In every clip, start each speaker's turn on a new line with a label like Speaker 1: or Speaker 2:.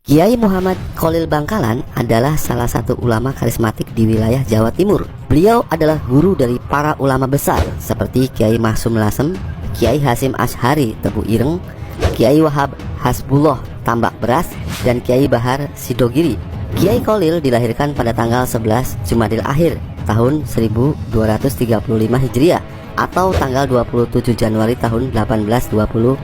Speaker 1: Kiai Muhammad Khalil Bangkalan adalah salah satu ulama karismatik di wilayah Jawa Timur. Beliau adalah guru dari para ulama besar seperti Kiai Mahsum Lasem, Kiai Hasim Asy'ari Tebu Ireng, Kiai Wahab Hasbullah Tambak Beras, dan Kiai Bahar Sidogiri. Kiai Khalil dilahirkan pada tanggal 11 Jumadil Akhir tahun 1235 Hijriah atau tanggal 27 Januari tahun 1820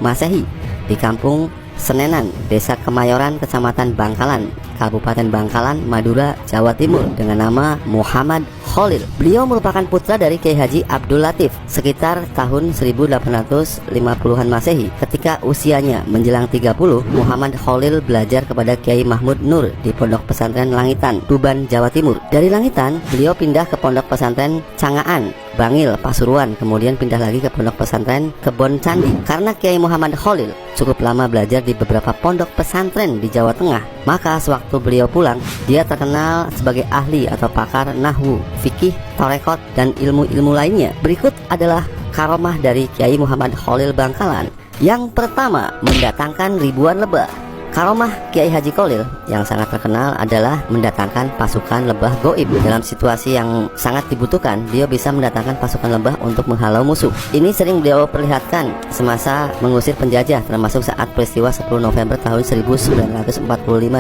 Speaker 1: Masehi di kampung Senenan, Desa Kemayoran, Kecamatan Bangkalan, Kabupaten Bangkalan, Madura, Jawa Timur dengan nama Muhammad Khalil. Beliau merupakan putra dari Kiai Haji Abdul Latif sekitar tahun 1850-an Masehi. Ketika usianya menjelang 30, Muhammad Khalil belajar kepada Kiai Mahmud Nur di Pondok Pesantren Langitan, Tuban, Jawa Timur. Dari Langitan, beliau pindah ke Pondok Pesantren Cangaan, Bangil, Pasuruan, kemudian pindah lagi ke Pondok Pesantren Kebon Candi. Karena Kiai Muhammad Khalil cukup lama belajar di beberapa pondok pesantren di Jawa Tengah, maka sewaktu beliau pulang, dia terkenal sebagai ahli atau pakar nahwu, fikih, torekot, dan ilmu-ilmu lainnya. Berikut adalah karomah dari Kiai Muhammad Khalil Bangkalan. Yang pertama, mendatangkan ribuan lebah. Karomah Kiai Haji Khalil yang sangat terkenal adalah mendatangkan pasukan lebah goib. Dalam situasi yang sangat dibutuhkan, beliau bisa mendatangkan pasukan lebah untuk menghalau musuh. Ini sering beliau perlihatkan semasa mengusir penjajah, termasuk saat peristiwa 10 November tahun 1945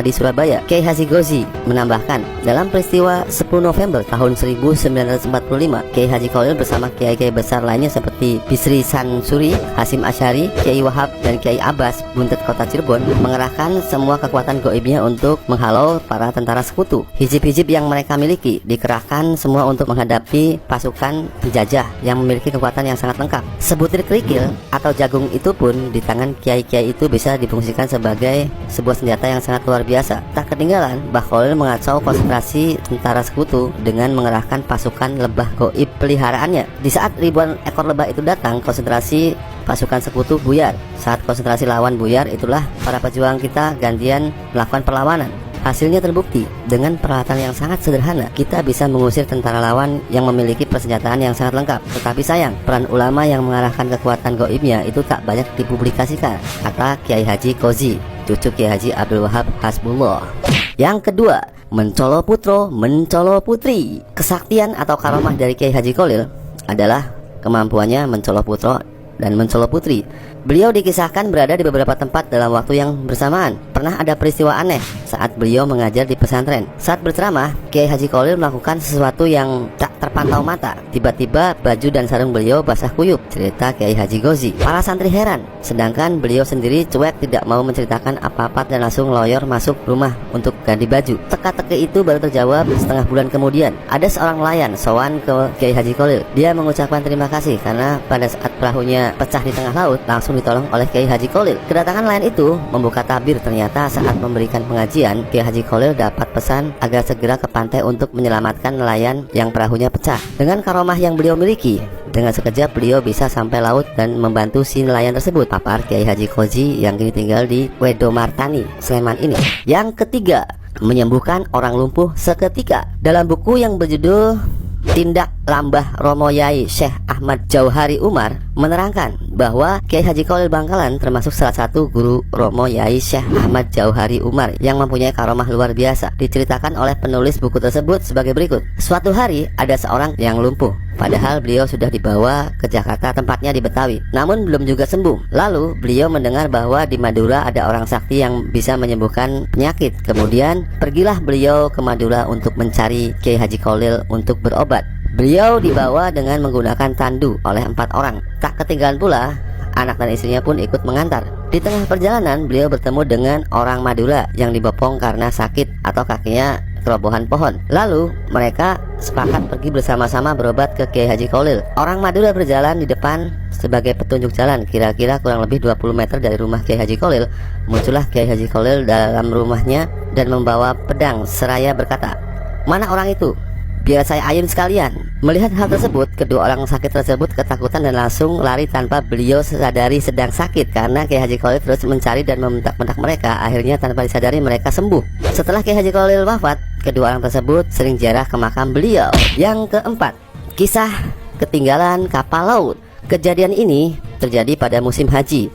Speaker 1: di Surabaya. Kiai Haji Gozi menambahkan, dalam peristiwa 10 November tahun 1945, Kiai Haji Khalil bersama kiai-kiai besar lainnya seperti Bisri Sansuri, Hasim Asy'ari, Kiai Wahab, dan Kiai Abbas Buntet Kota Cirebon mengerahkan semua kekuatan goibnya untuk menghalau para tentara sekutu. Hizib-hizib yang mereka miliki dikerahkan semua untuk menghadapi pasukan penjajah yang memiliki kekuatan yang sangat lengkap. Sebutir kerikil atau jagung itu pun di tangan kiai-kiai itu bisa difungsikan sebagai sebuah senjata yang sangat luar biasa. Tak ketinggalan, Mbah Khalil mengacau konsentrasi tentara sekutu dengan mengerahkan pasukan lebah goib peliharaannya. Di saat ribuan ekor lebah itu datang, konsentrasi pasukan sekutu buyar. Saat konsentrasi lawan buyar, itulah para pejuang kita gantian melakukan perlawanan. Hasilnya terbukti, dengan peralatan yang sangat sederhana, kita bisa mengusir tentara lawan yang memiliki persenjataan yang sangat lengkap. Tetapi sayang, peran ulama yang mengarahkan kekuatan goibnya itu tak banyak dipublikasikan, kata Kiai Haji Gozi, cucu Kiai Haji Abdul Wahab Hasbullah. Yang kedua, mencolo putro, mencolo putri. Kesaktian atau karomah dari Kiai Haji Khalil adalah kemampuannya mencolo putro dan mencolo putri. Beliau dikisahkan berada di beberapa tempat dalam waktu yang bersamaan. Pernah ada peristiwa aneh saat beliau mengajar di pesantren. Saat berceramah, Kiai Haji Khalil melakukan sesuatu yang tak terpantau mata. Tiba-tiba baju dan sarung beliau basah kuyup, cerita Kiai Haji Gozi. Para santri heran, sedangkan beliau sendiri cuek tidak mau menceritakan apa-apa dan langsung loyor masuk rumah untuk ganti baju. Teka-teki itu baru terjawab setengah bulan kemudian. Ada seorang nelayan sowan ke Kiai Haji Khalil. Dia mengucapkan terima kasih karena pada saat perahunya pecah di tengah laut, langsung ditolong oleh Kiai Haji Khalil. Kedatangan nelayan itu membuka tabir. Ternyata saat memberikan pengajian, Kiai Haji Khalil dapat pesan agar segera ke pantai untuk menyelamatkan nelayan yang perahunya pecah. Dengan karomah yang beliau miliki, dengan sekejap beliau bisa sampai laut dan membantu si nelayan tersebut, papar Kiai Haji Gozi yang kini tinggal di Wedomartani, Sleman ini. Yang ketiga, menyembuhkan orang lumpuh seketika. Dalam buku yang berjudul Tindak Lambah Romo Yai Syekh Ahmad Jauhari Umar menerangkan bahwa Kiai Haji Khalil Bangkalan termasuk salah satu guru Romo Yai Syekh Ahmad Jauhari Umar yang mempunyai karomah luar biasa. Diceritakan oleh penulis buku tersebut sebagai berikut. Suatu hari ada seorang yang lumpuh, padahal beliau sudah dibawa ke Jakarta, tempatnya di Betawi, namun belum juga sembuh. Lalu beliau mendengar bahwa di Madura ada orang sakti yang bisa menyembuhkan penyakit. Kemudian pergilah beliau ke Madura untuk mencari Kiai Haji Khalil untuk berobat. Beliau dibawa dengan menggunakan tandu oleh 4 orang. Tak ketinggalan pula, anak dan istrinya pun ikut mengantar. Di tengah perjalanan, beliau bertemu dengan orang Madura yang dibopong karena sakit atau kakinya kerobohan pohon. Lalu mereka sepakat pergi bersama-sama berobat ke Kiai Haji Khalil. Orang Madura berjalan di depan sebagai petunjuk jalan. Kira-kira kurang lebih 20 meter dari rumah Kiai Haji Khalil, muncullah Kiai Haji Khalil dalam rumahnya dan membawa pedang seraya berkata, "Mana orang itu? Biar saya ayun sekalian." Melihat hal tersebut, kedua orang sakit tersebut ketakutan dan langsung lari tanpa beliau sadari sedang sakit. Karena Kiai Haji Khalil terus mencari dan membentak-bentak mereka. Akhirnya tanpa disadari mereka sembuh. Setelah Kiai Haji Khalil wafat, kedua orang tersebut sering ziarah ke makam beliau. Yang keempat, kisah ketinggalan kapal laut. Kejadian ini terjadi pada musim haji.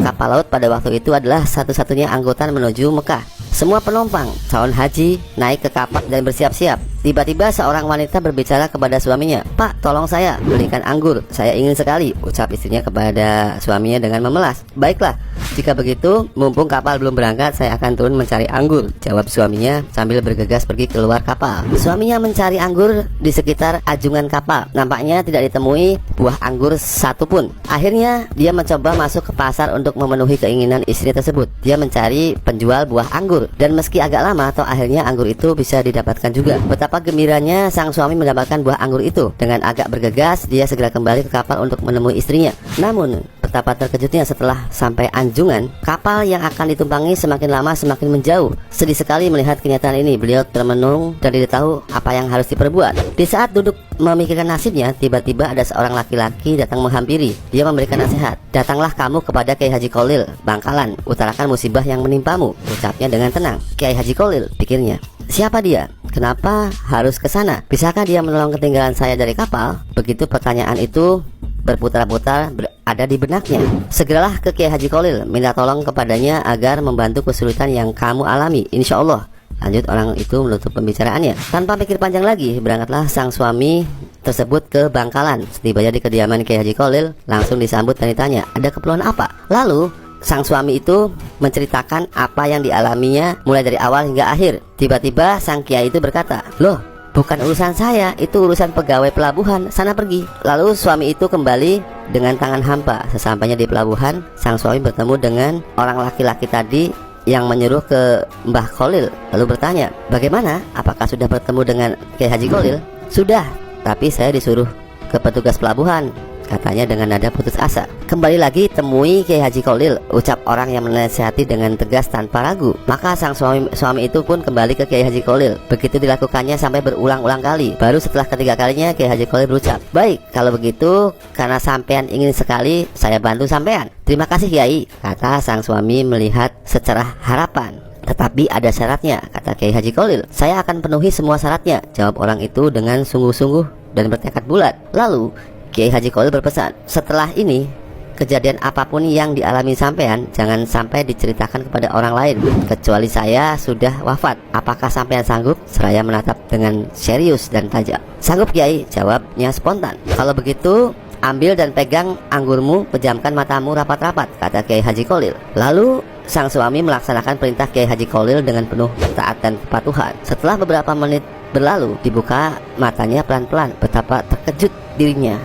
Speaker 1: Kapal laut pada waktu itu adalah satu-satunya angkutan menuju Mekah. Semua penumpang calon haji naik ke kapal dan bersiap-siap. Tiba-tiba seorang wanita berbicara kepada suaminya, "Pak, tolong saya belikan anggur, saya ingin sekali," ucap istrinya kepada suaminya dengan memelas. "Baiklah, jika begitu, mumpung kapal belum berangkat, saya akan turun mencari anggur," jawab suaminya sambil bergegas pergi keluar kapal. Suaminya mencari anggur di sekitar ajungan kapal. Nampaknya tidak ditemui buah anggur satupun. Akhirnya dia mencoba masuk ke pasar untuk memenuhi keinginan istri tersebut. Dia mencari penjual buah anggur, dan meski agak lama, atau akhirnya anggur itu bisa didapatkan juga. Betapa gembiranya sang suami mendapatkan buah anggur itu. Dengan agak bergegas, dia segera kembali ke kapal untuk menemui istrinya. Namun betapa terkejutnya setelah sampai anjungan, kapal yang akan ditumpangi semakin lama semakin menjauh. Sedih sekali melihat kenyataan ini. Beliau termenung dan tidak tahu apa yang harus diperbuat. Di saat duduk memikirkan nasibnya, tiba-tiba ada seorang laki-laki datang menghampiri. Dia memberikan nasihat. "Datanglah kamu kepada Kiai Haji Kholil, Bangkalan, utarakan musibah yang menimpamu," ucapnya dengan tenang. Kiai Haji Kholil, pikirnya. Siapa dia? Kenapa harus ke sana? Bisakah dia menolong ketinggalan saya dari kapal? Begitu pertanyaan itu berputar-putar ada di benaknya. Segeralah ke Kiai Haji Kholil, minta tolong kepadanya agar membantu kesulitan yang kamu alami, insya Allah. Lanjut orang itu menutup pembicaraannya. Tanpa pikir panjang lagi, berangkatlah sang suami tersebut ke Bangkalan. Setibanya di kediaman Kiai Haji Kholil, langsung disambut dan ditanya, ada keperluan apa? Lalu sang suami itu menceritakan apa yang dialaminya mulai dari awal hingga akhir. Tiba-tiba sang kiai itu berkata, "Loh, bukan urusan saya, itu urusan pegawai pelabuhan, sana pergi." Lalu suami itu kembali dengan tangan hampa. Sesampainya di pelabuhan, sang suami bertemu dengan orang laki-laki tadi yang menyuruh ke Mbah Kholil, lalu bertanya, "Bagaimana? Apakah sudah bertemu dengan Kiai Haji Kholil?" "Sudah, tapi saya disuruh ke petugas pelabuhan," katanya dengan nada putus asa. "Kembali lagi temui Kiai Haji Kholil," ucap orang yang menasihati dengan tegas tanpa ragu. Maka sang suami itu pun kembali ke Kiai Haji Kholil. Begitu dilakukannya sampai berulang-ulang kali. Baru setelah ketiga kalinya Kiai Haji Kholil berucap, "Baik, kalau begitu karena sampean ingin sekali, saya bantu sampean." "Terima kasih Kiai," kata sang suami melihat secerah harapan. "Tetapi ada syaratnya," kata Kiai Haji Kholil. "Saya akan penuhi semua syaratnya," jawab orang itu dengan sungguh-sungguh dan bertekad bulat. Lalu Kiai Haji Kholil berpesan, "Setelah ini, kejadian apapun yang dialami sampean jangan sampai diceritakan kepada orang lain, kecuali saya sudah wafat. Apakah sampean sanggup?" Seraya menatap dengan serius dan tajam. "Sanggup Kiai," jawabnya spontan. "Kalau begitu, ambil dan pegang anggurmu, pejamkan matamu rapat-rapat," kata Kiai Haji Kholil. Lalu sang suami melaksanakan perintah Kiai Haji Kholil dengan penuh taat dan kepatuhan. Setelah beberapa menit berlalu, dibuka matanya pelan-pelan. Betapa terkejut dirinya.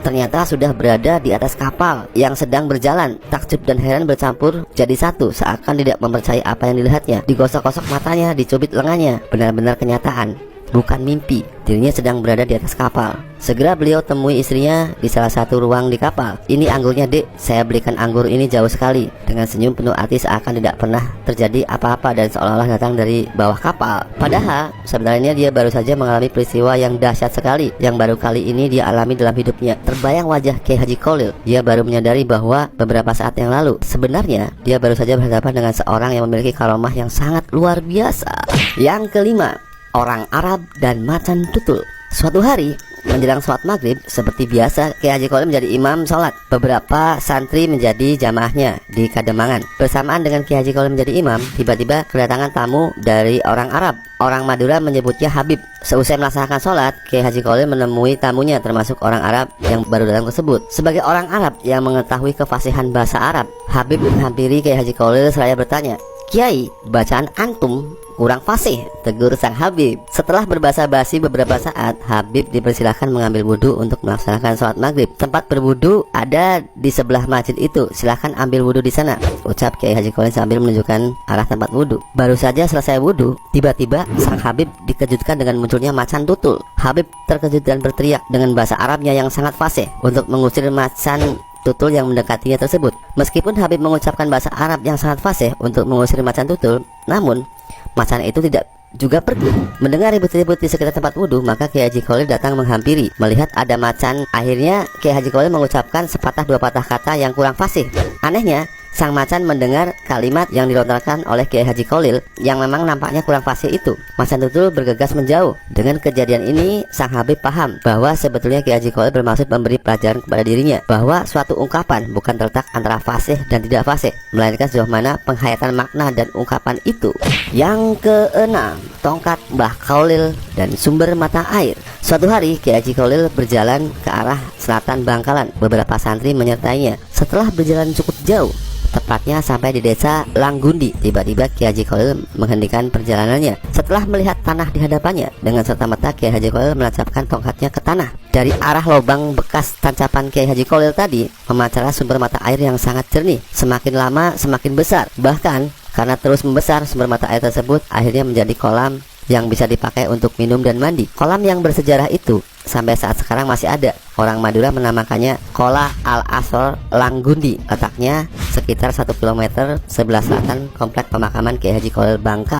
Speaker 1: Ternyata sudah berada di atas kapal yang sedang berjalan. Takjub dan heran bercampur jadi satu, seakan tidak mempercayai apa yang dilihatnya. Digosok-gosok matanya, dicubit lengannya. Benar-benar kenyataan, bukan mimpi. Dirinya sedang berada di atas kapal. Segera beliau temui istrinya di salah satu ruang di kapal. "Ini anggurnya, Dek. Saya belikan anggur ini jauh sekali." Dengan senyum penuh arti seakan tidak pernah terjadi apa-apa dan seolah-olah datang dari bawah kapal. Padahal sebenarnya dia baru saja mengalami peristiwa yang dahsyat sekali, yang baru kali ini dia alami dalam hidupnya. Terbayang wajah Kiai Haji Kholil. Dia baru menyadari bahwa beberapa saat yang lalu sebenarnya dia baru saja berhadapan dengan seorang yang memiliki karomah yang sangat luar biasa. Yang kelima, orang Arab dan macan tutul. Suatu hari menjelang sholat maghrib, seperti biasa Kiai Haji Kholil menjadi imam sholat. Beberapa santri menjadi jamaahnya di Kademangan. Bersamaan dengan Kiai Haji Kholil menjadi imam, tiba-tiba kedatangan tamu dari orang Arab. Orang Madura menyebutnya Habib. Seusai melaksanakan sholat, Kiai Haji Kholil menemui tamunya, termasuk orang Arab yang baru datang tersebut. Sebagai orang Arab yang mengetahui kefasihan bahasa Arab, Habib menghampiri Kiai Haji Kholil seraya bertanya, "Kiai, bacaan antum kurang fasih," tegur sang Habib. Setelah berbahasa basi beberapa saat, Habib dipersilahkan mengambil wudhu untuk melaksanakan sholat maghrib. "Tempat berwudhu ada di sebelah masjid itu, silahkan ambil wudhu di sana," ucap Kiai Haji Kholil sambil menunjukkan arah tempat wudhu. Baru saja selesai wudhu, tiba-tiba sang Habib dikejutkan dengan munculnya macan tutul. Habib terkejut dan berteriak dengan bahasa Arabnya yang sangat fasih untuk mengusir macan tutul yang mendekatinya tersebut. Meskipun Habib mengucapkan bahasa Arab yang sangat fasih untuk mengusir macan tutul, namun macan itu tidak juga pergi. Mendengar ribut-ribut di sekitar tempat wudhu, maka Kiai Haji Kholil datang menghampiri. Melihat ada macan, akhirnya Kiai Haji Kholil mengucapkan sepatah dua patah kata yang kurang fasih. Anehnya, Sang macan mendengar kalimat yang dilontarkan oleh Kiai Haji Kholil yang memang nampaknya kurang fasih itu. Macan tutul bergegas menjauh. Dengan kejadian ini, sang Habib paham bahwa sebetulnya Kiai Haji Kholil bermaksud memberi pelajaran kepada dirinya bahwa suatu ungkapan bukan terletak antara fasih dan tidak fasih, melainkan sejauh mana penghayatan makna dan ungkapan itu. Yang keenam, tongkat Mbah Kholil dan sumber mata air. Suatu hari Kiai Haji Kholil berjalan ke arah selatan Bangkalan. Beberapa santri menyertainya. Setelah berjalan cukup jauh, tepatnya sampai di desa Langgundi, tiba-tiba Kiai Haji Kholil menghentikan perjalanannya. Setelah melihat tanah di hadapannya, dengan serta-merta Kiai Haji Kholil menancapkan tongkatnya ke tanah. Dari arah lubang bekas tancapan Kiai Haji Kholil tadi memancarlah sumber mata air yang sangat jernih. Semakin lama semakin besar. Bahkan karena terus membesar, sumber mata air tersebut akhirnya menjadi kolam yang bisa dipakai untuk minum dan mandi. Kolam yang bersejarah itu sampai saat sekarang masih ada. Orang Madura menamakannya Kola Al-Asor Langgundi. Letaknya sekitar 1 km sebelah selatan komplek pemakaman Kiai Haji Kholil Bangka.